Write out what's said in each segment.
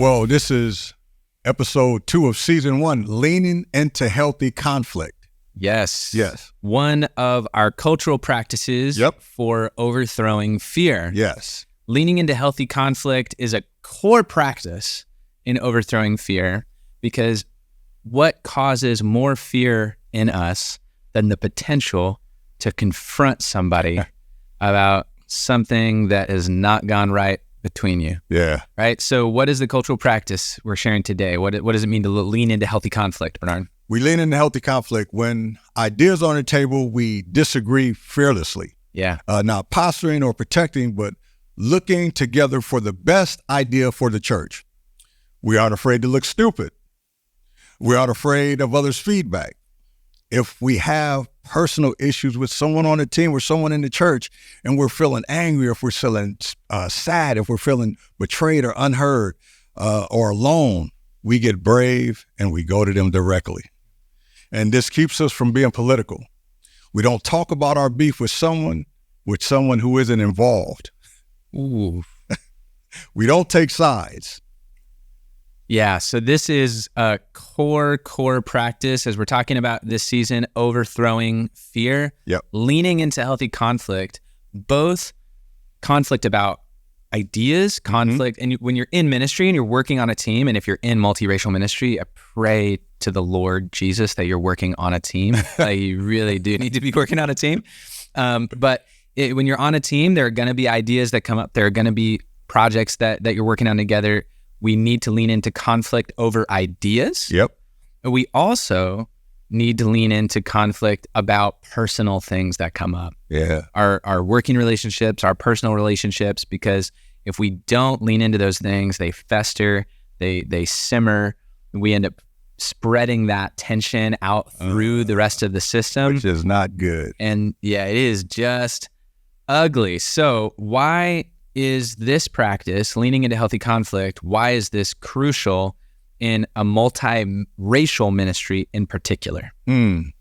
Well, this is episode 2 of season 1, leaning into healthy conflict. Yes. Yes. One of our cultural practices for overthrowing fear. Yes. Leaning into healthy conflict is a core practice in overthrowing fear, because what causes more fear in us than the potential to confront somebody about something that has not gone right between you? Yeah. Right? So what is the cultural practice we're sharing today? What does it mean to lean into healthy conflict, Bernard? We lean into healthy conflict when ideas are on the table, we disagree fearlessly. Yeah. Not posturing or protecting, but looking together for the best idea for the church. We aren't afraid to look stupid. We aren't afraid of others' feedback. If we have personal issues with someone on the team or someone in the church, and we're feeling angry, if we're feeling sad, if we're feeling betrayed or unheard or alone, we get brave and we go to them directly. And this keeps us from being political. We don't talk about our beef with someone who isn't involved. Ooh. We don't take sides. Yeah, so this is a core practice as we're talking about this season, overthrowing fear, leaning into healthy conflict, both conflict about ideas, conflict, and when you're in ministry and you're working on a team, and if you're in multiracial ministry, I pray to the Lord Jesus that you're working on a team. You really do need to be working on a team. But when you're on a team, there are going to be ideas that come up. There are going to be projects that you're working on together. We need to lean into conflict over ideas. Yep. We also need to lean into conflict about personal things that come up. Yeah. Our working relationships, our personal relationships, because if we don't lean into those things, they fester, they simmer, we end up spreading that tension out through the rest of the system. Which is not good. And yeah, it is just ugly. So why is this practice, leaning into healthy conflict, why is this crucial in a multiracial ministry in particular? I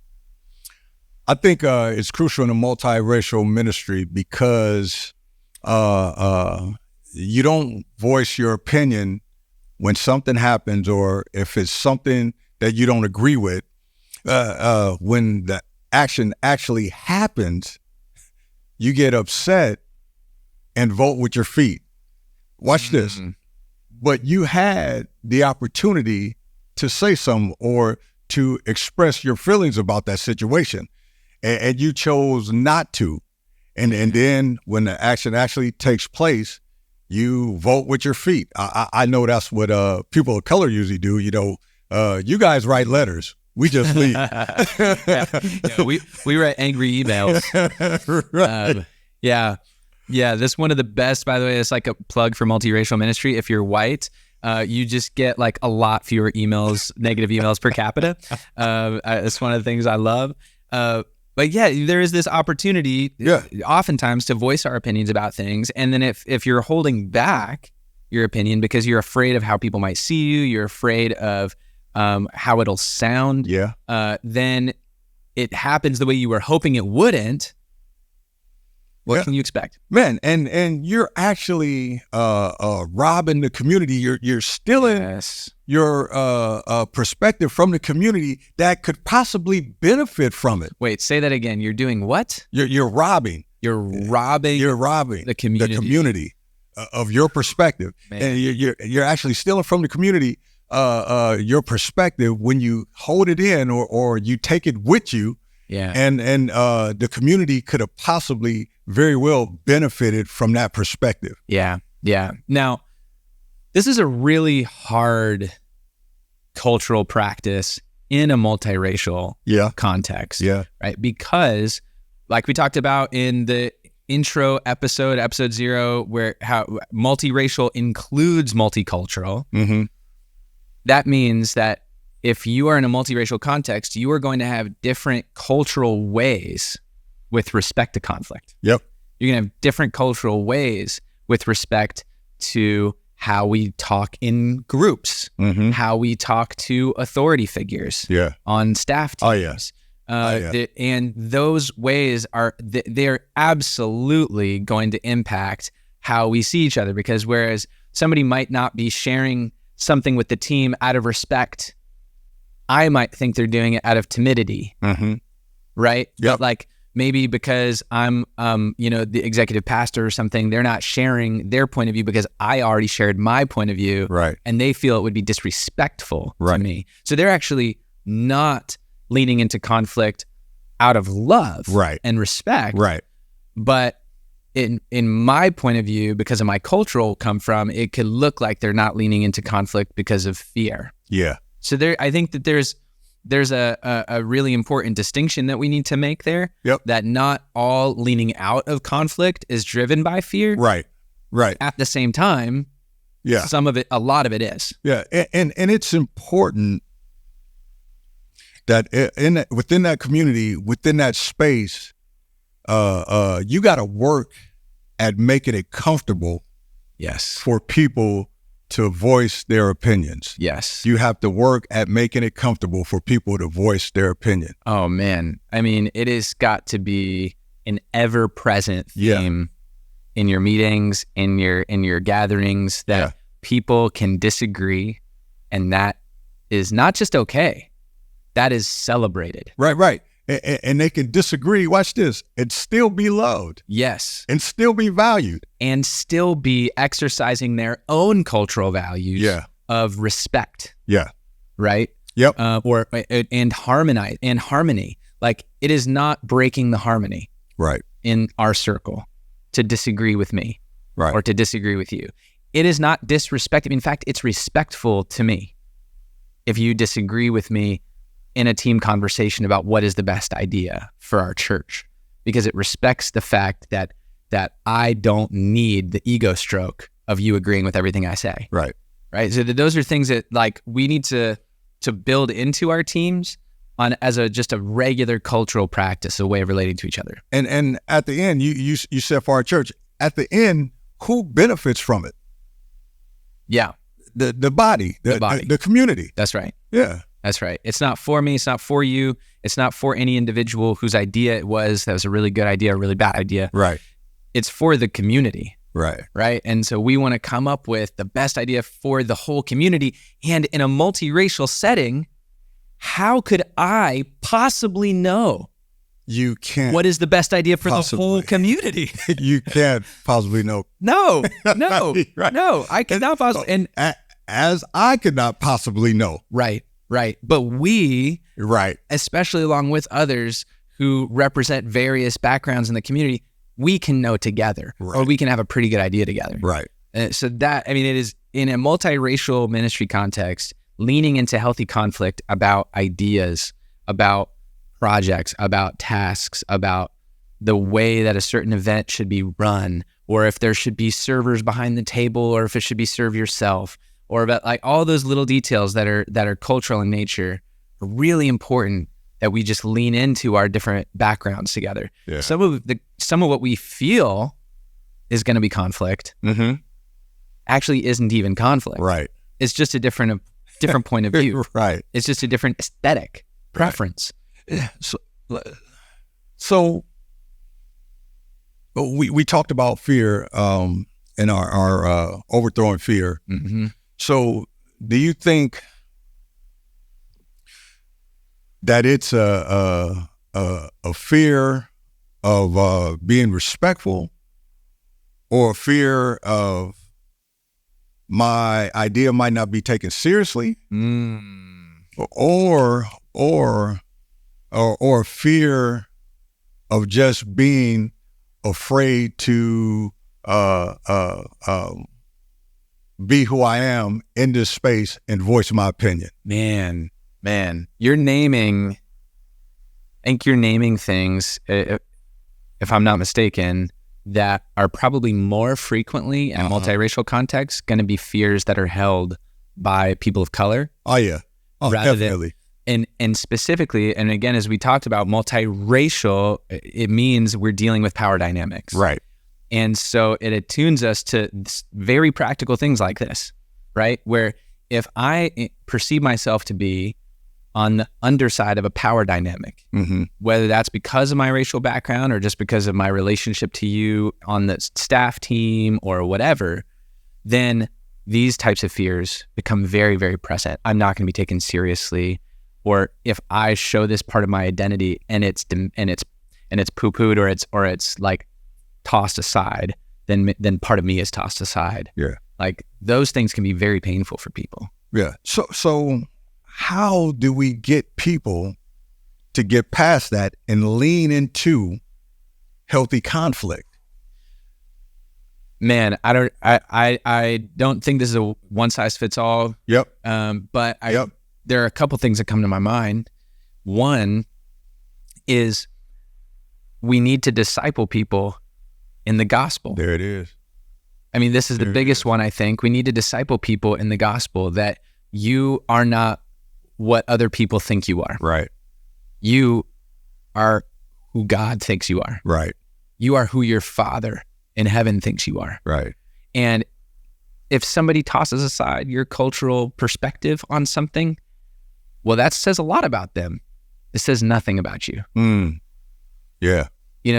think it's crucial in a multiracial ministry because you don't voice your opinion when something happens, or if it's something that you don't agree with. When the action actually happens, you get upset and vote with your feet. Watch this. But you had the opportunity to say something or to express your feelings about that situation, and you chose not to. And then when the action actually takes place, you vote with your feet. I know that's what people of color usually do. You guys write letters. We just leave. We write angry emails. Right. Yeah, this is one of the best, by the way. It's like a plug for multiracial ministry. If you're white, you just get like a lot fewer emails, negative emails per capita. It's one of the things I love. But yeah, there is this opportunity oftentimes to voice our opinions about things. And then if you're holding back your opinion because you're afraid of how people might see you, you're afraid of how it'll sound, then it happens the way you were hoping it wouldn't. What can you expect? Man, and you're actually robbing the community. You're stealing your perspective from the community that could possibly benefit from it. Wait, say that again. You're doing what? You're robbing. You're robbing the community of your perspective. Man. And you're actually stealing from the community your perspective when you hold it in or you take it with you. Yeah. And the community could have possibly very well benefited from that perspective. Yeah. Now, this is a really hard cultural practice in a multiracial context. Yeah. Right? Because like we talked about in the intro episode 0, where how multiracial includes multicultural. Mm-hmm. That means that if you are in a multiracial context, you are going to have different cultural ways with respect to conflict. Yep. You're going to have different cultural ways with respect to how we talk in groups, how we talk to authority figures on staff teams. And those ways they're absolutely going to impact how we see each other, because whereas somebody might not be sharing something with the team out of respect, I might think they're doing it out of timidity, right? Yep. But like maybe because I'm, the executive pastor or something, they're not sharing their point of view because I already shared my point of view, right? And they feel it would be disrespectful to me. So they're actually not leaning into conflict out of love, right, and respect, right? But in my point of view, because of my cultural come from, it could look like they're not leaning into conflict because of fear. Yeah. So I think that there's a really important distinction that we need to make there. Yep. That not all leaning out of conflict is driven by fear. Right. Right. At the same time, yeah, a lot of it is. Yeah, and it's important that within that community, within that space, you got to work at making it comfortable. Yes. For people to voice their opinions. Yes. You have to work at making it comfortable for people to voice their opinion. Oh man. I mean, it has got to be an ever-present theme in your meetings, in your gatherings, that people can disagree, and that is not just okay. That is celebrated. Right. And they can disagree, watch this, and still be loved. Yes. And still be valued. And still be exercising their own cultural values of respect. Yeah. Right? Yep. And harmony. Like, it is not breaking the harmony. Right. In our circle to disagree with me. Right. Or to disagree with you. It is not disrespectful. In fact, it's respectful to me if you disagree with me in a team conversation about what is the best idea for our church, because it respects the fact that I don't need the ego stroke of you agreeing with everything I say. Right. So those are things that like we need to build into our teams on as just a regular cultural practice, a way of relating to each other. And at the end, you said for our church, at the end, who benefits from it? Yeah. The body, the community. That's right. Yeah. That's right. It's not for me. It's not for you. It's not for any individual whose idea it was that was a really good idea, a really bad idea. Right. It's for the community. Right. Right. And so we want to come up with the best idea for the whole community. And in a multiracial setting, how could I possibly know? You can't. What is the best idea for the whole community? You can't possibly know. No. Right. No, I cannot possibly. And as I could not possibly know. Right. But we, especially along with others who represent various backgrounds in the community, we can know together, or we can have a pretty good idea together. Right. So that, I mean, it is in a multiracial ministry context, leaning into healthy conflict about ideas, about projects, about tasks, about the way that a certain event should be run, or if there should be servers behind the table, or if it should be serve yourself, or about like all those little details that are cultural in nature, are really important that we just lean into our different backgrounds together. Yeah. Some of what we feel is going to be conflict actually isn't even conflict. Right. It's just a different point of view. Right. It's just a different aesthetic preference. Yeah. So we talked about fear in our overthrowing fear. Mm-hmm. So do you think that it's a fear of being respectful, or a fear of my idea might not be taken seriously, or fear of just being afraid to be who I am in this space and voice my opinion? Man, I think you're naming things, if I'm not mistaken, that are probably more frequently in multiracial contexts going to be fears that are held by people of color. Oh yeah. Oh, definitely. And specifically, and again, as we talked about, multiracial, it means we're dealing with power dynamics. Right. And so it attunes us to very practical things like this, right? Where if I perceive myself to be on the underside of a power dynamic, whether that's because of my racial background or just because of my relationship to you on the staff team or whatever, then these types of fears become very, very present. I'm not going to be taken seriously, or if I show this part of my identity and it's poo-pooed or it's like tossed aside, then part of me is tossed aside. Yeah. Like those things can be very painful for people. Yeah. So how do we get people to get past that and lean into healthy conflict? Man, I don't think this is a one size fits all. Yep. But there are a couple things that come to my mind. One is we need to disciple people in the gospel. There it is. I mean, this is the biggest one, I think. We need to disciple people in the gospel that you are not what other people think you are. Right. You are who God thinks you are. Right. You are who your Father in heaven thinks you are. Right. And if somebody tosses aside your cultural perspective on something, well, that says a lot about them. It says nothing about you. Yeah.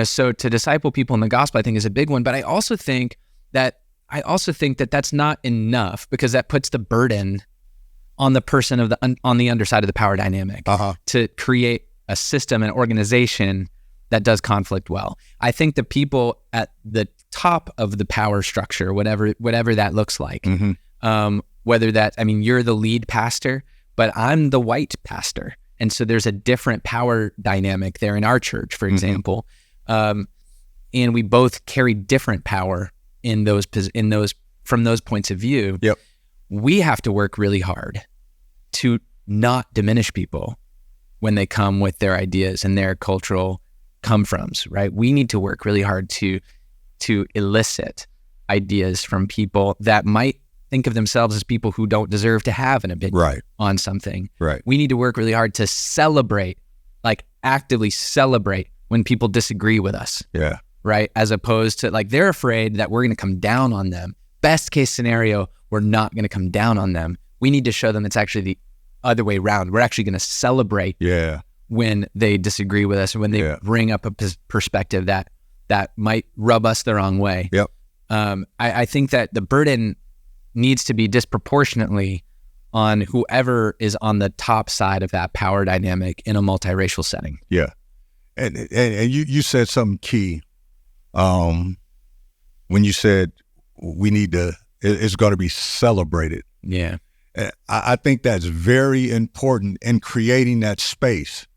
So to disciple people in the gospel, I think is a big one. But I also think that that's not enough, because that puts the burden on the person on the underside of the power dynamic to create a system, an organization that does conflict well. I think the people at the top of the power structure, whatever that looks like, whether that, I mean, you're the lead pastor, but I'm the white pastor. And so there's a different power dynamic there in our church, for example. And we both carry different power in those from those points of view. Yep. We have to work really hard to not diminish people when they come with their ideas and their cultural come-froms, right? We need to work really hard to elicit ideas from people that might think of themselves as people who don't deserve to have an opinion on something. Right. We need to work really hard to celebrate, like actively celebrate when people disagree with us. Yeah. Right. As opposed to like, they're afraid that we're going to come down on them. Best case scenario, we're not going to come down on them. We need to show them it's actually the other way around. We're actually going to celebrate when they disagree with us and when they bring up a perspective that might rub us the wrong way. Yep. I think that the burden needs to be disproportionately on whoever is on the top side of that power dynamic in a multiracial setting. Yeah. And you said something key when you said it's going to be celebrated. Yeah. I think that's very important in creating that space,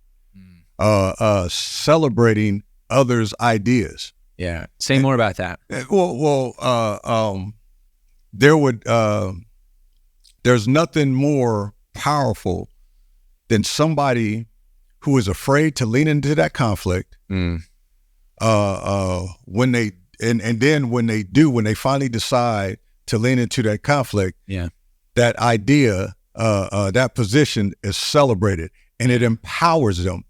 celebrating others' ideas. Yeah. Say more about that. There's nothing more powerful than somebody who is afraid to lean into that conflict. When they finally decide to lean into that conflict, that idea, that position is celebrated, and it empowers them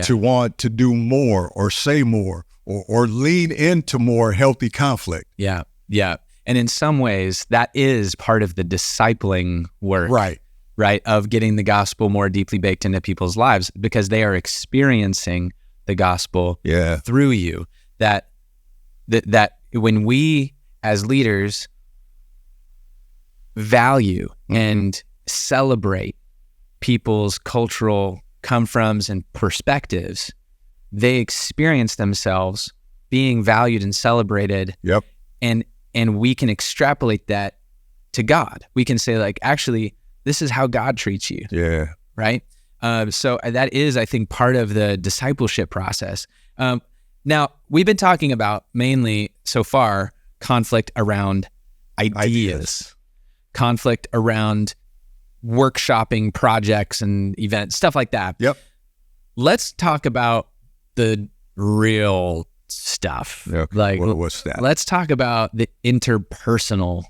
to want to do more or say more or lean into more healthy conflict. Yeah. Yeah. And in some ways, that is part of the discipling work, right? Of getting the gospel more deeply baked into people's lives, because they are experiencing the gospel through you. That when we as leaders value and celebrate people's cultural come-froms and perspectives, they experience themselves being valued and celebrated. Yep. And we can extrapolate that to God. We can say, like, actually, this is how God treats you. Yeah. Right? So that is, I think, part of the discipleship process. Now, we've been talking about mainly so far conflict around ideas. Conflict around workshopping projects and events, stuff like that. Yep. Let's talk about the real stuff. Okay. Like, what's that? Let's talk about the interpersonal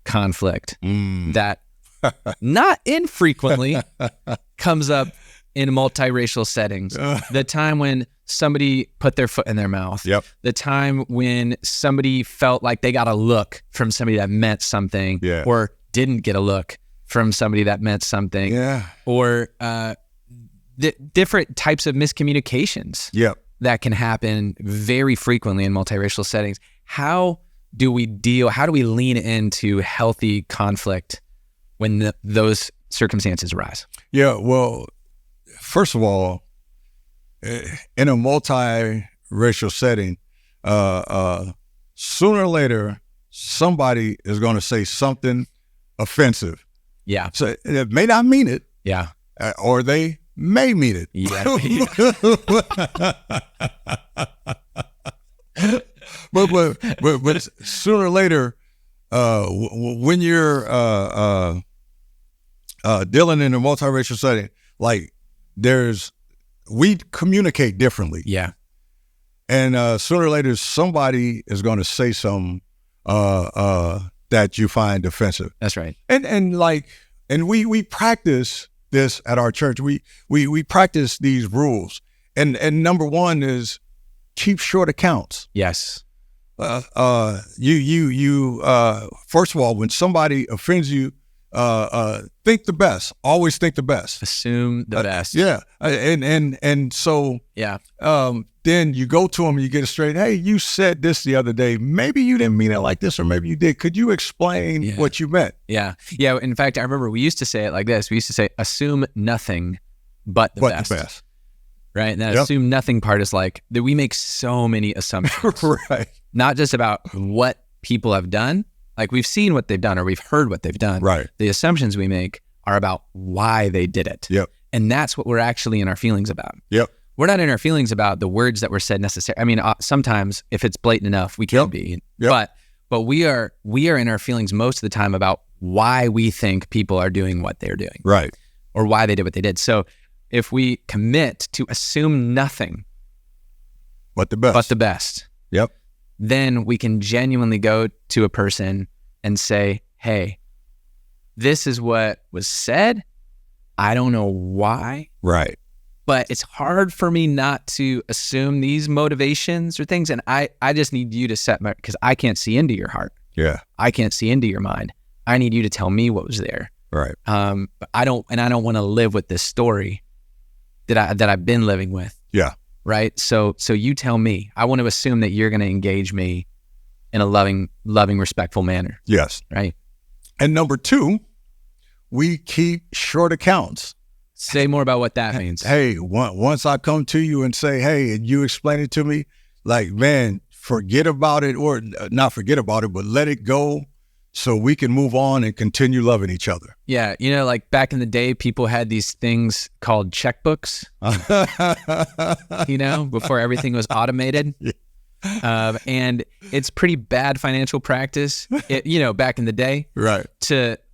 conflict that not infrequently comes up in multiracial settings. The time when somebody put their foot in their mouth. Yep. The time when somebody felt like they got a look from somebody that meant something, or didn't get a look from somebody that meant something. Yeah. Or different types of miscommunications. Yep. That can happen very frequently in multiracial settings. How how do we lean into healthy conflict when those circumstances arise? Yeah, well, first of all, in a multiracial setting, sooner or later, somebody is going to say something offensive. Yeah. So it may not mean it. Yeah. Or they may mean it. Yeah. but sooner or later, when you're dealing in a multiracial setting, like we communicate differently. Yeah. And sooner or later, somebody is going to say something that you find offensive. That's right. And we practice this at our church. We practice these rules. And number one is keep short accounts. Yes. You first of all, when somebody offends you, think the best. Always think the best. Assume the best. Yeah. And so yeah. Then you go to them and you get it straight. Hey, you said this the other day. Maybe you didn't mean it like this, or maybe you did. Could you explain what you meant? Yeah. Yeah. In fact, I remember we used to say it like this. We used to say, assume nothing but the best. Right. And that assume nothing part is like that we make so many assumptions. Right. Not just about what people have done. Like we've seen what they've done or we've heard what they've done. Right. The assumptions we make are about why they did it. Yep. And that's what we're actually in our feelings about. Yep. We're not in our feelings about the words that were said necessarily. I mean, sometimes if it's blatant enough, we can be. Yep. But we are in our feelings most of the time about why we think people are doing what they're doing. Right. Or why they did what they did. So if we commit to assume nothing but the best. Yep. Then we can genuinely go to a person and say, hey, this is what was said. I don't know why. Right. But it's hard for me not to assume these motivations or things. And I just need you to because I can't see into your heart. Yeah. I can't see into your mind. I need you to tell me what was there. Right. But I don't want to live with this story that I've been living with. Yeah. Right. So you tell me. I want to assume that you're going to engage me in a loving, respectful manner. Yes. Right. And number two, we keep short accounts. Say more about what that means. Hey, once I come to you and say, hey, and you explain it to me, like, man, forget about it, or not forget about it, but let it go so we can move on and continue loving each other. Yeah. You know, like back in the day, people had these things called checkbooks, you know, before everything was automated. Yeah. And it's pretty bad financial practice, back in the day, right?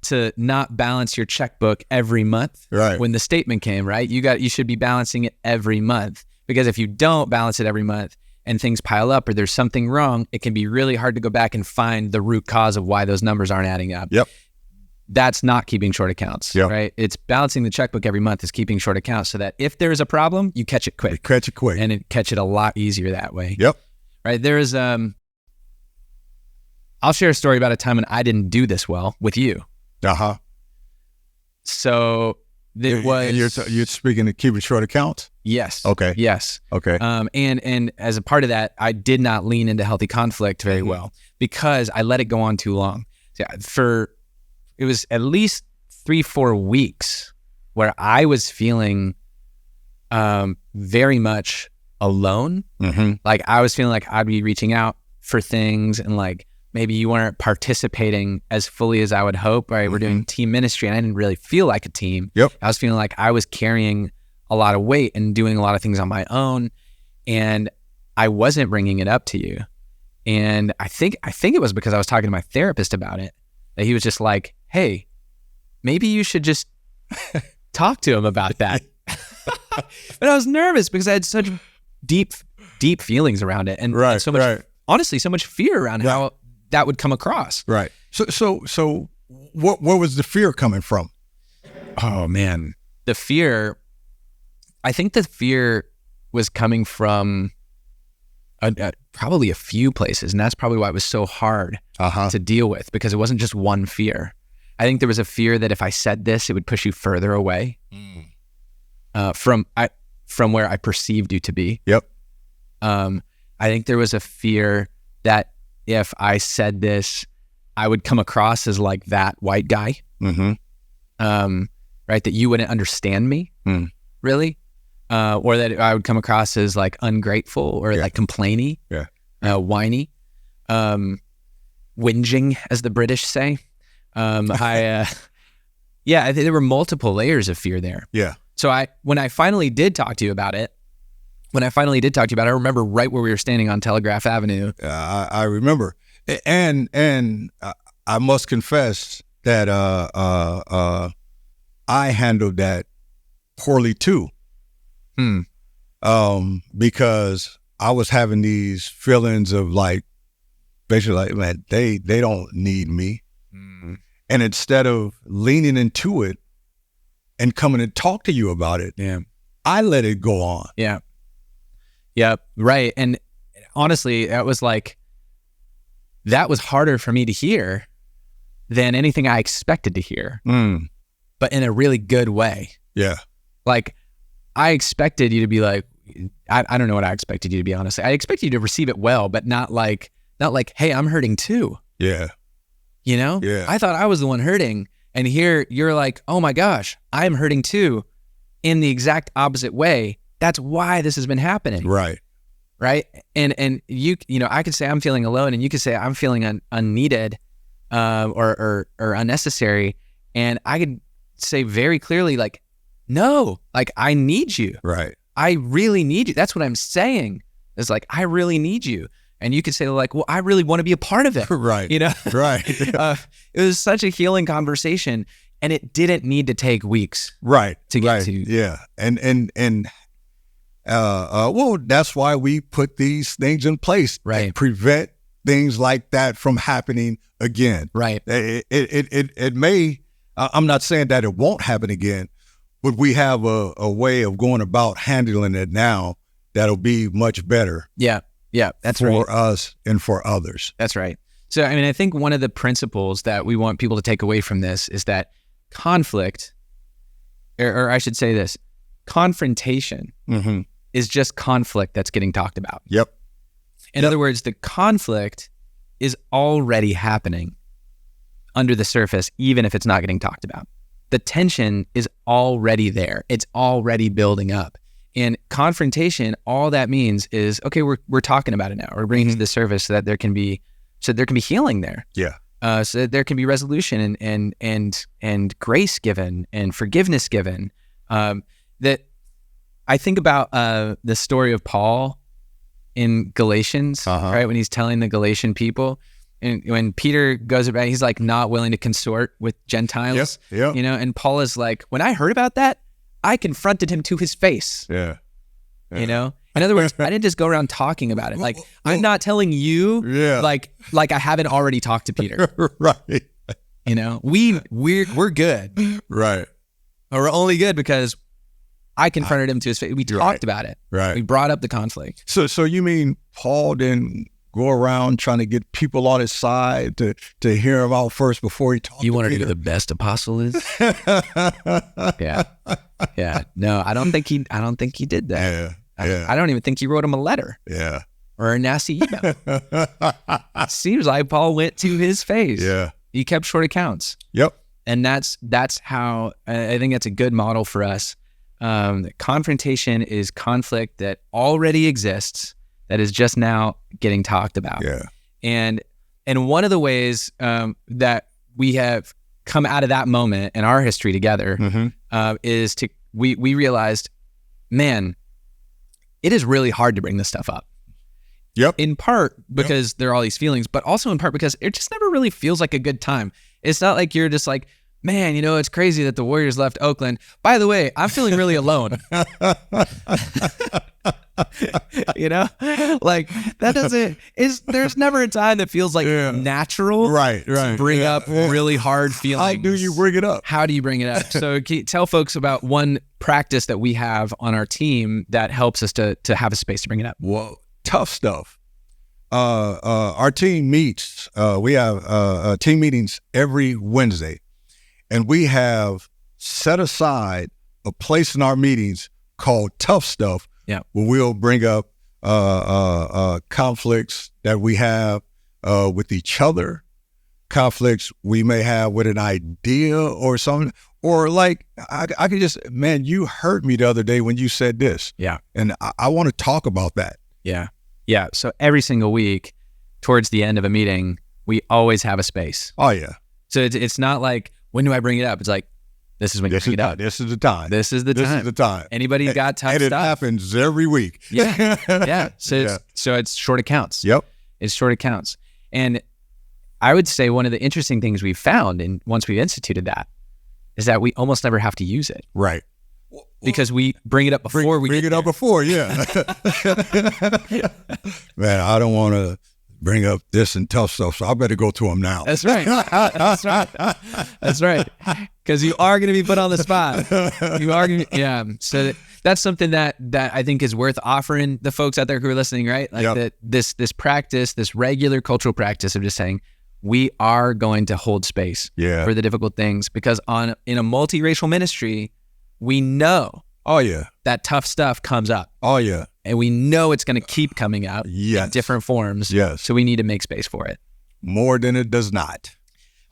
To not balance your checkbook every month, right? When the statement came, right? You should be balancing it every month, because if you don't balance it every month and things pile up or there's something wrong, it can be really hard to go back and find the root cause of why those numbers aren't adding up. Yep. That's not keeping short accounts, right? It's balancing the checkbook every month is keeping short accounts, so that if there's a problem, you catch it quick. And catch it a lot easier that way. Yep. Right. There is, I'll share a story about a time when I didn't do this well with you. Uh-huh. So it was... You're speaking of keeping short accounts? Yes. Okay. Yes. Okay. And as a part of that, I did not lean into healthy conflict very well because I let it go on too long. It was at least 3-4 weeks where I was feeling very much alone. Mm-hmm. Like I was feeling like I'd be reaching out for things and like maybe you weren't participating as fully as I would hope, right? Mm-hmm. We're doing team ministry and I didn't really feel like a team. Yep. I was feeling like I was carrying a lot of weight and doing a lot of things on my own, and I wasn't bringing it up to you. And I think it was because I was talking to my therapist about it, that he was just like, hey, maybe you should just talk to him about that. But I was nervous because I had such deep feelings around it, and so much, honestly, so much fear around how that would come across. Right. So where was the fear coming from? Oh man, the fear. I think the fear was coming from probably a few places, and that's probably why it was so hard to deal with, because it wasn't just one fear. I think there was a fear that if I said this, it would push you further away from where I perceived you to be. Yep. I think there was a fear that if I said this, I would come across as like that white guy, right? That you wouldn't understand me, really, or that I would come across as like ungrateful or like complainy, whiny, whinging, as the British say. There were multiple layers of fear there. Yeah. So when I finally did talk to you about it, I remember right where we were standing on Telegraph Avenue. I remember. And I must confess that I handled that poorly too. Because I was having these feelings of like, basically like, man, they don't need me. And instead of leaning into it and coming and talk to you about it, I let it go on. Yeah. Right. And honestly, that was harder for me to hear than anything I expected to hear, but in a really good way. Yeah. Like, I expected you to be like, I don't know what I expected you to be, honestly. I expected you to receive it well, but not like, hey, I'm hurting too. Yeah. You know? Yeah. I thought I was the one hurting. And here you're like, oh my gosh, I'm hurting too, in the exact opposite way. That's why this has been happening. Right. Right. And you know, I could say I'm feeling alone, and you could say I'm feeling unneeded, or unnecessary. And I could say very clearly, like, no, like, I need you. Right. I really need you. That's what I'm saying. It's like, I really need you. And you could say like, well, I really want to be a part of it. Right. You know? Right. It was such a healing conversation, and it didn't need to take weeks. Right. To get to. Yeah. Well, that's why we put these things in place. Right. To prevent things like that from happening again. Right. It may, I'm not saying that it won't happen again, but we have a way of going about handling it now that'll be much better. Yeah. Yeah. That's for right. us and for others. That's right. So, I mean, I think one of the principles that we want people to take away from this is that conflict, or I should say this, confrontation is just conflict that's getting talked about. Yep. In other words, the conflict is already happening under the surface, even if it's not getting talked about. The tension is already there. It's already building up. And confrontation, all that means is, okay, we're talking about it now. We're bringing it to the surface so that there can be healing there. Yeah. So that there can be resolution and grace given and forgiveness given. That I think about the story of Paul in Galatians, right? When he's telling the Galatian people, and when Peter goes about, he's like not willing to consort with Gentiles. Yep. You know, and Paul is like, when I heard about that, I confronted him to his face. Yeah. You know? In other words, I didn't just go around talking about it. Like, I'm not telling you like I haven't already talked to Peter. Right. You know, we're good. Right. Or we're only good because I confronted him to his face. We talked about it. Right. We brought up the conflict. So you mean Paul didn't go around trying to get people on his side to hear him out first before he talked? You to want to Peter? know who the best apostle is? Yeah. No, I don't think he did that. Yeah. I don't even think he wrote him a letter. Yeah. Or a nasty email. It seems like Paul went to his face. Yeah. He kept short accounts. Yep. And that's how I think that's a good model for us. Confrontation is conflict that already exists, that is just now getting talked about. Yeah. And one of the ways that we have come out of that moment in our history together is we realized, man, it is really hard to bring this stuff up. Yep. In part because there are all these feelings, but also in part because it just never really feels like a good time. It's not like you're just like, man, you know, it's crazy that the Warriors left Oakland. By the way, I'm feeling really alone. You know, like that there's never a time that feels like natural. Right. To bring up really hard feelings. How do you bring it up? How do you bring it up? So tell folks about one practice that we have on our team that helps us to have a space to bring it up. Well, tough stuff. Our team meets. We have team meetings every Wednesday, and we have set aside a place in our meetings called Tough Stuff. Yeah, where we'll bring up conflicts that we have, with each other, conflicts we may have with an idea or something, or like I could just, man, you hurt me the other day when you said this. Yeah. And I want to talk about that. Yeah. Yeah. So every single week towards the end of a meeting, we always have a space. Oh, yeah. So it's not like, when do I bring it up? It's like, this is when you bring it up. This is the time. This is the time. This is the time. Anybody got tough and stuff? it happens every week. Yeah. Yeah. So it's short accounts. Yep. It's short accounts. And I would say one of the interesting things we found, and once we've instituted that, is that we almost never have to use it. Right. Because we bring it up before we bring it up before, yeah. Man, I don't want to bring up this and tough stuff, so I better go to them now. That's right. That's right. That's right. Because you are going to be put on the spot. You are going to, yeah. So that's something that I think is worth offering the folks out there who are listening, right? Like that this practice, this regular cultural practice of just saying, we are going to hold space for the difficult things, because in a multiracial ministry, we know that tough stuff comes up. Oh, yeah. And we know it's going to keep coming up in different forms. Yes. So we need to make space for it. More than it does not.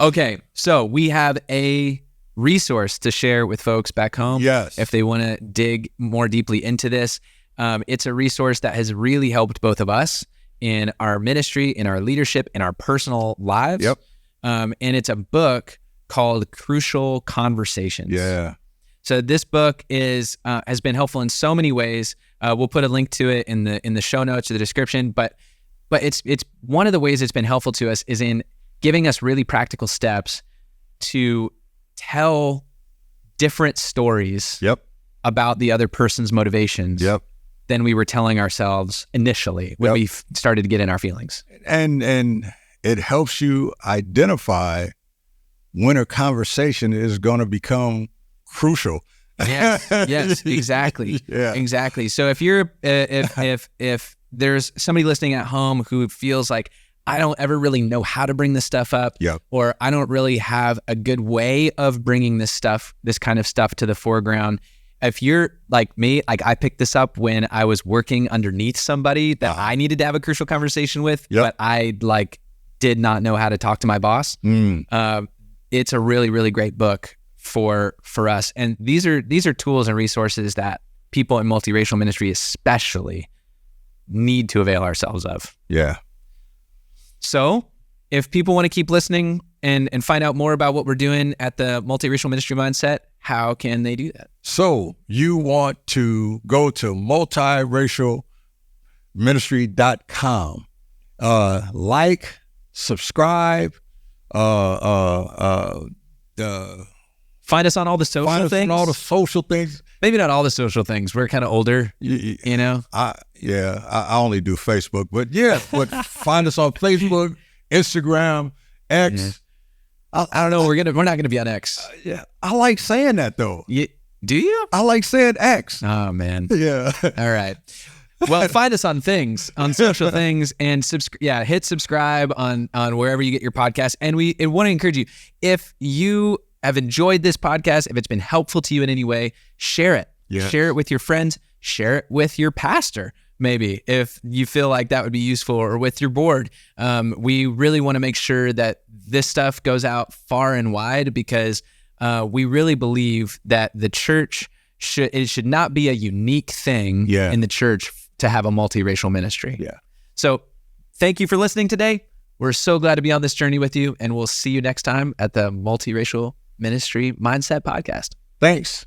Okay. So we have a resource to share with folks back home. Yes. If they want to dig more deeply into this. It's a resource that has really helped both of us in our ministry, in our leadership, in our personal lives. Yep. And it's a book called Crucial Conversations. Yeah. So this book has been helpful in so many ways. We'll put a link to it in the show notes or the description. But it's one of the ways it's been helpful to us is in giving us really practical steps to tell different stories about the other person's motivations than we were telling ourselves initially when we started to get in our feelings. And it helps you identify when a conversation is going to become crucial. Yes, exactly. Exactly. So if you're if there's somebody listening at home who feels like, I don't ever really know how to bring this stuff up, or I don't really have a good way of bringing this kind of stuff to the foreground. If you're like me, like I picked this up when I was working underneath somebody that I needed to have a crucial conversation with, but I did not know how to talk to my boss. It's a really, really great book for us. And these are tools and resources that people in multiracial ministry especially need to avail ourselves of. Yeah. So if people want to keep listening and find out more about what we're doing at the Multiracial Ministry Mindset, how can they do that? So you want to go to multiracialministry.com, like, subscribe, find us on all the social things. On all the social things. Maybe not all the social things. We're kind of older, you know? I only do Facebook, but but find us on Facebook, Instagram, X. Yeah. I don't know. We're not gonna be on X. I like saying that though. Do you? I like saying X. Oh man. Yeah. All right. Well, find us on social things, and hit subscribe on wherever you get your podcast. And we want to encourage you, if you have enjoyed this podcast, if it's been helpful to you in any way, share it. Yeah. Share it with your friends. Share it with your pastor, maybe, if you feel like that would be useful, or with your board. We really want to make sure that this stuff goes out far and wide, because we really believe that the church should not be a unique thing in the church to have a multiracial ministry. Yeah. So thank you for listening today. We're so glad to be on this journey with you, and we'll see you next time at the Multiracial Ministry Mindset Podcast. Thanks.